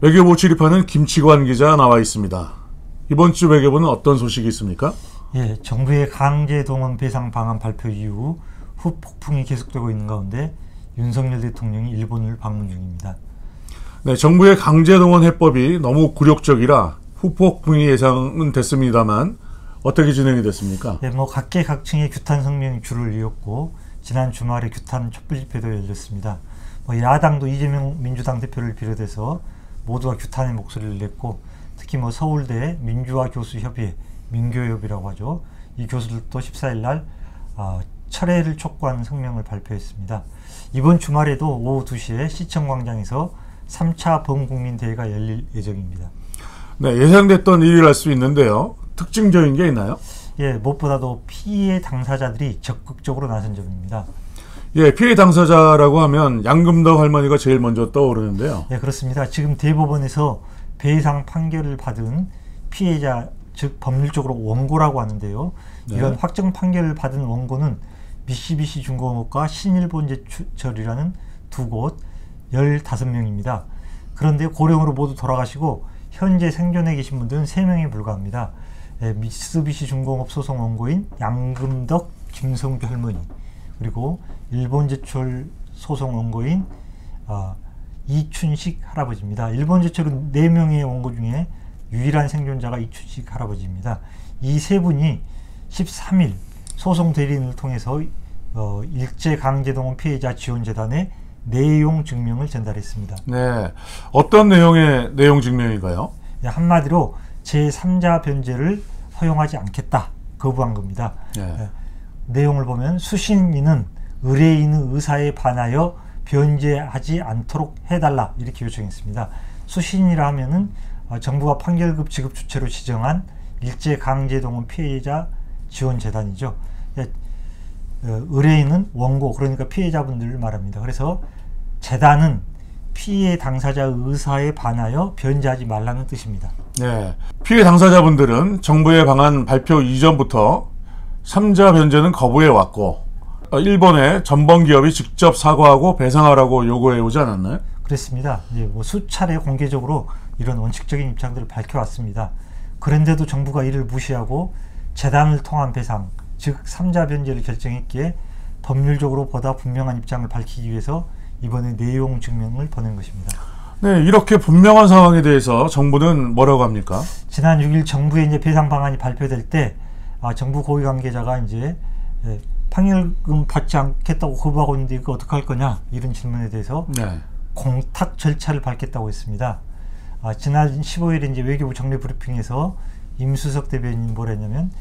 외교부 출입하는 김치관 기자 나와 있습니다. 이번 주 외교부는 어떤 소식이 있습니까? 예, 정부의 강제동원 배상 방안 발표 이후 후폭풍이 계속되고 있는 가운데 윤석열 대통령이 일본을 방문 중입니다. 네, 정부의 강제동원 해법이 너무 굴욕적이라 후폭풍이 예상은 됐습니다만 어떻게 진행이 됐습니까? 예, 각계각층의 규탄 성명이 줄을 이었고 지난 주말에 규탄 촛불 집회도 열렸습니다. 야당도 이재명 민주당 대표를 비롯해서 모두가 규탄의 목소리를 냈고 특히 서울대 민주화 교수 협의회 민교협이라고 하죠. 이 교수들도 14일 날 철회를 촉구하는 성명을 발표했습니다. 이번 주말에도 오후 2시에 시청광장에서 3차 범국민대회가 열릴 예정입니다. 네, 예상됐던 일이랄 수 있는데요. 특징적인 게 있나요? 예, 무엇보다도 피해 당사자들이 적극적으로 나선 점입니다. 예, 피해 당사자라고 하면 양금덕 할머니가 제일 먼저 떠오르는데요. 예, 그렇습니다. 지금 대법원에서 배상 판결을 받은 피해자, 즉 법률적으로 원고라고 하는데요. 네. 이런 확정 판결을 받은 원고는 미쓰비시 중공업과 신일본제철이라는 두 곳 15명입니다. 그런데 고령으로 모두 돌아가시고 현재 생존해 계신 분들은 3명에 불과합니다. 예, 미쓰비시 중공업 소송 원고인 양금덕 김성규 할머니, 그리고 일본제철 소송 원고인 이춘식 할아버지입니다. 일본제철은 4명의 원고 중에 유일한 생존자가 이춘식 할아버지입니다. 이 세 분이 13일 소송 대리인을 통해서 일제강제동원 피해자 지원재단에 내용 증명을 전달했습니다. 네, 어떤 내용의 내용 증명인가요? 네, 한마디로 제3자 변제를 허용하지 않겠다, 거부한 겁니다. 네. 내용을 보면 수신인은 의뢰인의 의사에 반하여 변제하지 않도록 해달라 이렇게 요청했습니다. 수신이라 하면은 정부가 판결급 지급 주체로 지정한 일제강제동원 피해자 지원재단이죠. 의뢰인은 원고, 그러니까 피해자분들을 말합니다. 그래서 재단은 피해 당사자 의사에 반하여 변제하지 말라는 뜻입니다. 네, 피해 당사자분들은 정부의 방안 발표 이전부터 3자 변제는 거부해 왔고 일본의 전범기업이 직접 사과하고 배상하라고 요구해 오지 않았나요? 그렇습니다. 수차례 공개적으로 이런 원칙적인 입장들을 밝혀왔습니다. 그런데도 정부가 이를 무시하고 재단을 통한 배상, 즉 3자 변제를 결정했기에 법률적으로 보다 분명한 입장을 밝히기 위해서 이번에 내용 증명을 보낸 것입니다. 네, 이렇게 분명한 상황에 대해서 정부는 뭐라고 합니까? 지난 6일 정부의 배상 방안이 발표될 때 정부 고위 관계자가 판결금 받지 않겠다고 거부하고 있는데 이거 어떡할 거냐, 이런 질문에 대해서 네. 공탁 절차를 밟겠다고 했습니다. 지난 15일에 외교부 정례 브리핑에서 임수석 대변인이 뭐라 했냐면,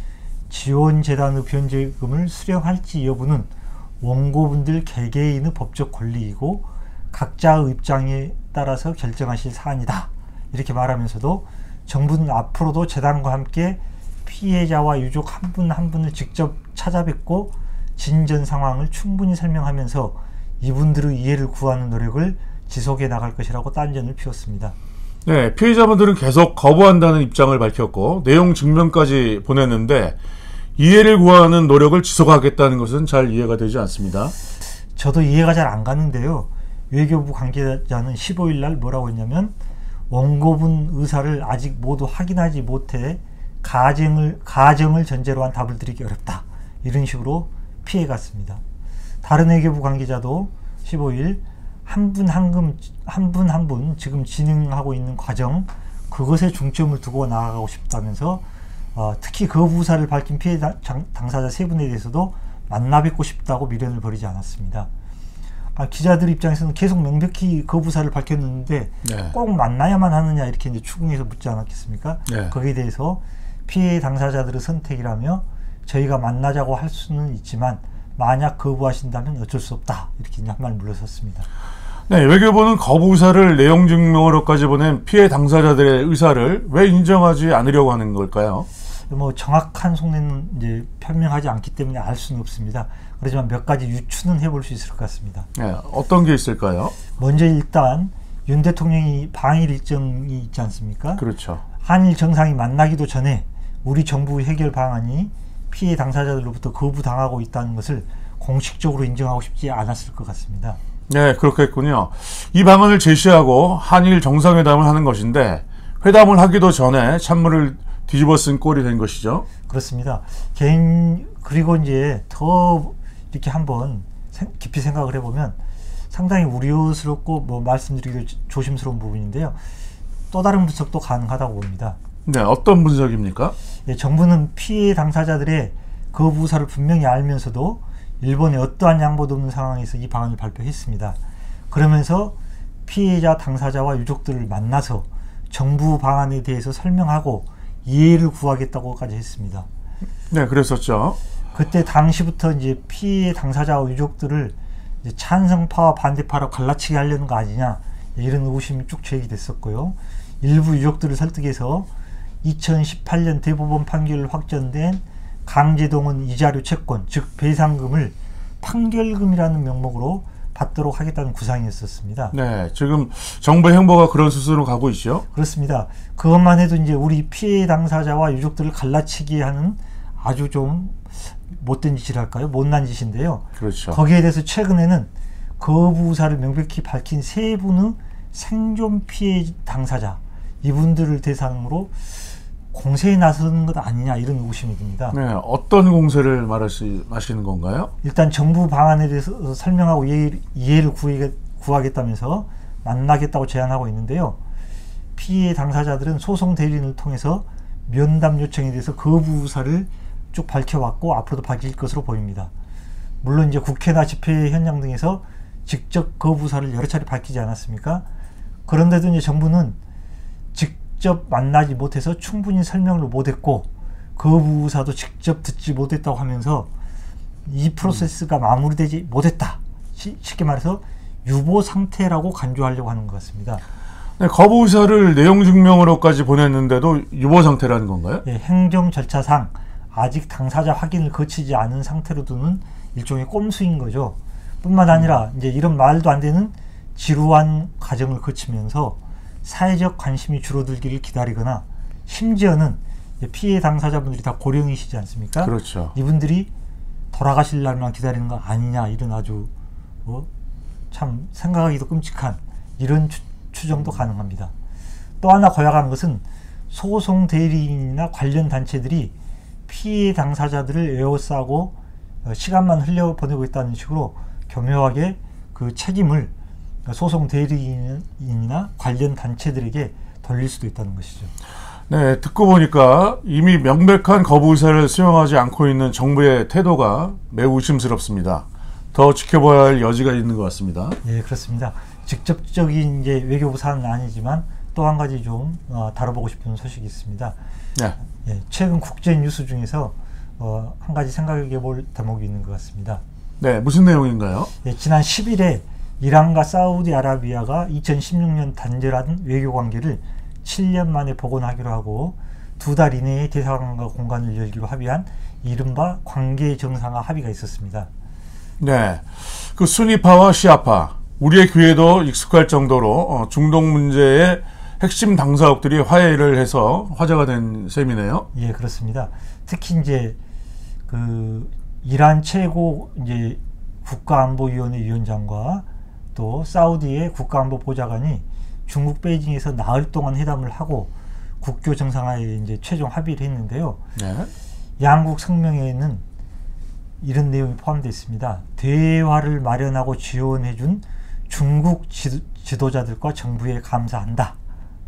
지원재단의 변제금을 수령할지 여부는 원고분들 개개인의 법적 권리이고 각자의 입장에 따라서 결정하실 사안이다, 이렇게 말하면서도 정부는 앞으로도 재단과 함께 피해자와 유족 한 분 한 분을 직접 찾아뵙고 진전 상황을 충분히 설명하면서 이분들의 이해를 구하는 노력을 지속해 나갈 것이라고 딴전을 피웠습니다. 네, 피해자분들은 계속 거부한다는 입장을 밝혔고 내용 증명까지 보냈는데 이해를 구하는 노력을 지속하겠다는 것은 잘 이해가 되지 않습니다. 저도 이해가 잘 안 가는데요. 외교부 관계자는 15일 날 뭐라고 했냐면, 원고분 의사를 아직 모두 확인하지 못해 가정을 전제로 한 답을 드리기 어렵다, 이런 식으로 피해갔습니다. 다른 외교부 관계자도 15일 한 분 한 분 지금 진행하고 있는 과정, 그것에 중점을 두고 나아가고 싶다면서 특히 거부 의사를 밝힌 피해 당사자 3분에 대해서도 만나 뵙고 싶다고 미련을 버리지 않았습니다. 기자들 입장에서는 계속 명백히 거부 의사를 밝혔는데 네. 꼭 만나야만 하느냐, 이렇게 추궁해서 묻지 않았겠습니까? 네. 거기에 대해서 피해 당사자들의 선택이라며 저희가 만나자고 할 수는 있지만 만약 거부하신다면 어쩔 수 없다, 이렇게 한 말 물러섰습니다. 네, 외교부는 거부 의사를 내용 증명으로까지 보낸 피해 당사자들의 의사를 왜 인정하지 않으려고 하는 걸까요? 정확한 속내는 표명하지 않기 때문에 알 수는 없습니다. 그렇지만 몇 가지 유추는 해볼 수 있을 것 같습니다. 네, 어떤 게 있을까요? 먼저 일단 윤 대통령이 방일 일정이 있지 않습니까? 그렇죠. 한일 정상이 만나기도 전에 우리 정부 해결 방안이 피해 당사자들로부터 거부당하고 있다는 것을 공식적으로 인정하고 싶지 않았을 것 같습니다. 네, 그렇겠군요. 이 방안을 제시하고 한일 정상회담을 하는 것인데 회담을 하기도 전에 찬물을 뒤집어 쓴 꼴이 된 것이죠. 그렇습니다. 그리고 이제 더 이렇게 한번 깊이 생각을 해보면 상당히 우려스럽고 뭐 말씀드리기도 조심스러운 부분인데요. 또 다른 분석도 가능하다고 봅니다. 네, 어떤 분석입니까? 예, 정부는 피해 당사자들의 거부 의사를 분명히 알면서도 일본에 어떠한 양보도 없는 상황에서 이 방안을 발표했습니다. 그러면서 피해자 당사자와 유족들을 만나서 정부 방안에 대해서 설명하고 이해를 구하겠다고까지 했습니다. 네, 그랬었죠. 그때 당시부터 이제 피해 당사자와 유족들을 이제 찬성파와 반대파로 갈라치게 하려는 거 아니냐, 이런 의구심이 쭉 제기됐었고요. 일부 유족들을 설득해서 2018년 대법원 판결 확정된 강제동원 이자료 채권, 즉 배상금을 판결금이라는 명목으로 받도록 하겠다는 구상이었었습니다. 네, 지금 정부 행보가 그런 수순으로 가고 있죠. 그렇습니다. 그것만 해도 이제 우리 피해 당사자와 유족들을 갈라치게 하는 아주 좀 못된 짓이랄까요? 못난 짓인데요. 그렇죠. 거기에 대해서 최근에는 거부 의사를 명백히 밝힌 세 분의 생존 피해 당사자, 이분들을 대상으로 공세에 나서는 것 아니냐, 이런 의구심이 듭니다. 네, 어떤 공세를 말하시는 건가요? 일단 정부 방안에 대해서 설명하고 이해를 구하겠다면서 만나겠다고 제안하고 있는데요. 피해 당사자들은 소송 대리인을 통해서 면담 요청에 대해서 거부 의사를 쭉 밝혀왔고 앞으로도 밝힐 것으로 보입니다. 물론 이제 국회나 집회 현장 등에서 직접 거부 의사를 여러 차례 밝히지 않았습니까? 그런데도 이제 정부는 직접 만나지 못해서 충분히 설명을 못했고 거부 의사도 직접 듣지 못했다고 하면서 이 프로세스가 마무리되지 못했다, 쉽게 말해서 유보 상태라고 간주하려고 하는 것 같습니다. 네, 거부 의사를 내용 증명으로까지 보냈는데도 유보 상태라는 건가요? 예, 행정 절차상 아직 당사자 확인을 거치지 않은 상태로 두는 일종의 꼼수인 거죠. 뿐만 아니라 이제 이런 말도 안 되는 지루한 과정을 거치면서 사회적 관심이 줄어들기를 기다리거나, 심지어는 피해 당사자분들이 다 고령이시지 않습니까? 그렇죠. 이분들이 돌아가실 날만 기다리는 거 아니냐, 이런 아주 참 생각하기도 끔찍한 이런 추정도 가능합니다. 또 하나 고약한 것은 소송 대리인이나 관련 단체들이 피해 당사자들을 에워싸고 시간만 흘려보내고 있다는 식으로 교묘하게 그 책임을 소송 대리인이나 관련 단체들에게 돌릴 수도 있다는 것이죠. 네, 듣고 보니까 이미 명백한 거부 의사를 수용하지 않고 있는 정부의 태도가 매우 의심스럽습니다. 더 지켜봐야 할 여지가 있는 것 같습니다. 예, 그렇습니다. 직접적인 이제 외교부 사안은 아니지만 또 한 가지 좀 다뤄보고 싶은 소식이 있습니다. 네. 예, 최근 국제 뉴스 중에서 한 가지 생각해 볼 대목이 있는 것 같습니다. 네, 무슨 내용인가요? 예, 지난 10일에 이란과 사우디아라비아가 2016년 단절한 외교 관계를 7년 만에 복원하기로 하고 2달 이내에 대사관과 공간을 열기로 합의한 이른바 관계 정상화 합의가 있었습니다. 네, 그 수니파와 시아파, 우리의 귀에도 익숙할 정도로 중동 문제의 핵심 당사국들이 화해를 해서 화제가 된 셈이네요. 예, 그렇습니다. 특히 이제 그 이란 최고 이제 국가안보위원회 위원장과 또 사우디의 국가안보보좌관이 중국 베이징에서 나흘 동안 회담을 하고 국교 정상화에 이제 최종 합의를 했는데요. 네. 양국 성명에는 이런 내용이 포함되어 있습니다. 대화를 마련하고 지원해준 중국 지도자들과 정부에 감사한다,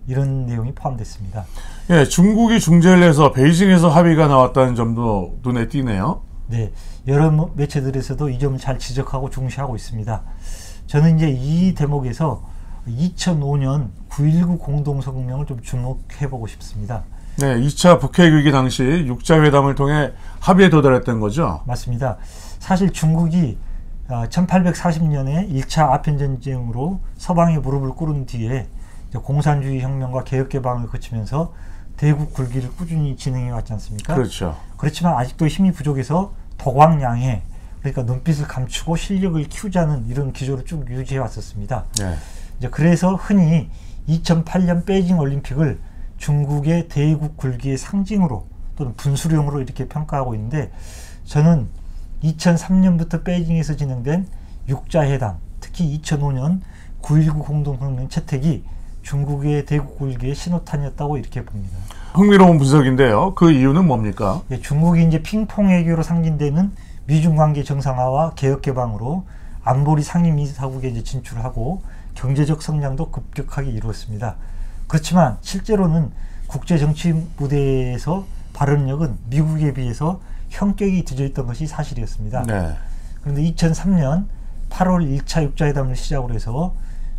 이런 내용이 포함됐습니다. 예, 중국이 중재를 해서 베이징에서 합의가 나왔다는 점도 눈에 띄네요. 네, 여러 매체들에서도 이 점을 잘 지적하고 중시하고 있습니다. 저는 이제 이 대목에서 2005년 9.19 공동성명을 좀 주목해보고 싶습니다. 네, 2차 북핵 위기 당시 6자회담을 통해 합의에 도달했던 거죠? 맞습니다. 사실 중국이 1840년에 1차 아편전쟁으로 서방의 무릎을 꿇은 뒤에 공산주의 혁명과 개혁개방을 거치면서 대국 굴기를 꾸준히 진행해 왔지 않습니까? 그렇죠. 그렇지만 아직도 힘이 부족해서 도광양해, 그러니까 눈빛을 감추고 실력을 키우자는 이런 기조를 쭉 유지해 왔었습니다. 네. 이제 그래서 흔히 2008년 베이징 올림픽을 중국의 대국 굴기의 상징으로 또는 분수령으로 이렇게 평가하고 있는데, 저는 2003년부터 베이징에서 진행된 6자 회담, 특히 특히 2005년 9.19 공동성명 채택이 중국의 대국 굴기의 신호탄이었다고 이렇게 봅니다. 흥미로운 분석인데요. 그 이유는 뭡니까? 예, 중국이 이제 핑퐁 외교로 상징되는 미중 관계 정상화와 개혁 개방으로 안보리 상임이사국에 이제 진출하고 경제적 성장도 급격하게 이루었습니다. 그렇지만 실제로는 국제 정치 무대에서 발언력은 미국에 비해서 현격이 뒤져 있던 것이 사실이었습니다. 네. 그런데 2003년 8월 1차 육자회담을 시작으로 해서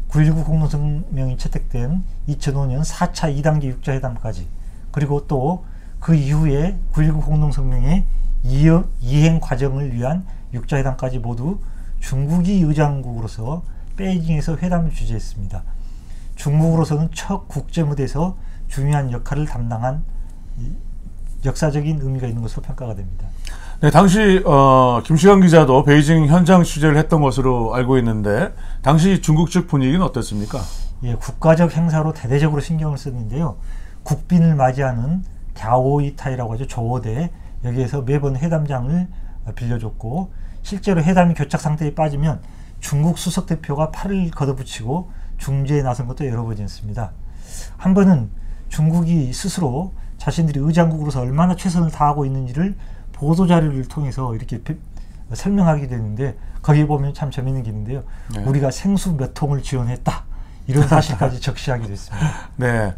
9.19 공동성명이 채택된 2005년 4차 2단계 육자회담까지, 그리고 또 그 이후에 9.19 공동성명의 이행 과정을 위한 육자회담까지 모두 중국이 의장국으로서 베이징에서 회담을 주재했습니다. 중국으로서는 첫 국제무대에서 중요한 역할을 담당한 역사적인 의미가 있는 것으로 평가가 됩니다. 네, 당시 김시관 기자도 베이징 현장 취재를 했던 것으로 알고 있는데 당시 중국 측 분위기는 어땠습니까? 예, 국가적 행사로 대대적으로 신경을 썼는데요. 국빈을 맞이하는 갸오이타이라고 하죠. 조어대, 여기에서 매번 회담장을 빌려줬고, 실제로 회담이 교착 상태에 빠지면 중국 수석 대표가 팔을 걷어붙이고 중재에 나선 것도 여러 번이었습니다. 한 번은 중국이 스스로 자신들이 의장국으로서 얼마나 최선을 다하고 있는지를 보도자료를 통해서 이렇게 설명하게 되는데, 거기에 보면 참 재미있는 게 있는데요. 네. 우리가 생수 몇 통을 지원했다, 이런 사실까지 적시하게 됐습니다. 네.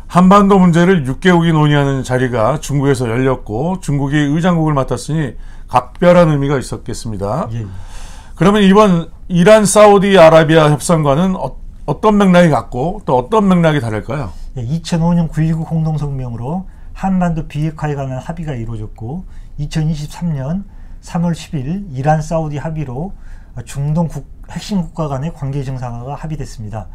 한반도 문제를 6개국이 논의하는 자리가 중국에서 열렸고 중국이 의장국을 맡았으니 각별한 의미가 있었겠습니다. 예. 그러면 이번 이란 사우디아라비아 협상과는 어떤 맥락이 같고 또 어떤 맥락이 다를까요? 예, 2005년 9.19 공동성명으로 한반도 비핵화에 관한 합의가 이루어졌고, 2023년 3월 10일 이란 사우디 합의로 중동 핵심 국가 간의 관계 정상화가 합의됐습니다.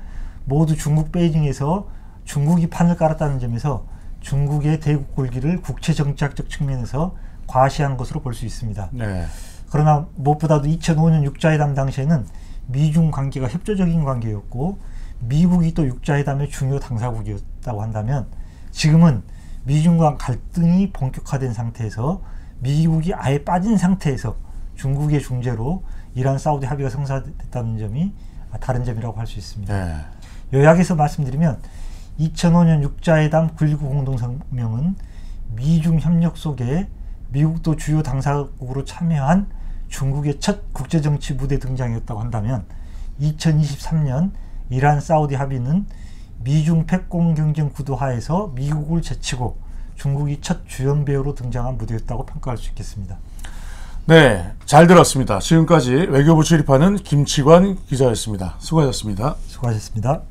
모두 중국 베이징에서 중국이 판을 깔았다는 점에서 중국의 대국 굴기를 국제 정치학적 측면에서 과시한 것으로 볼 수 있습니다. 네. 그러나 무엇보다도 2005년 육자회담 당시에는 미중 관계가 협조적인 관계였고 미국이 또 육자회담의 중요 당사국이었다고 한다면, 지금은 미중 간 갈등이 본격화된 상태에서 미국이 아예 빠진 상태에서 중국의 중재로 이란 사우디 합의가 성사됐다는 점이 다른 점이라고 할 수 있습니다. 네. 요약해서 말씀드리면 2005년 육자회담 9.19 공동성명은 미중 협력 속에 미국도 주요 당사국으로 참여한 중국의 첫 국제정치 무대 등장이었다고 한다면, 2023년 이란 사우디 합의는 미중 패권 경쟁 구도 하에서 미국을 제치고 중국이 첫 주연 배우로 등장한 무대였다고 평가할 수 있겠습니다. 네, 잘 들었습니다. 지금까지 외교부 출입하는 김치관 기자였습니다. 수고하셨습니다. 수고하셨습니다.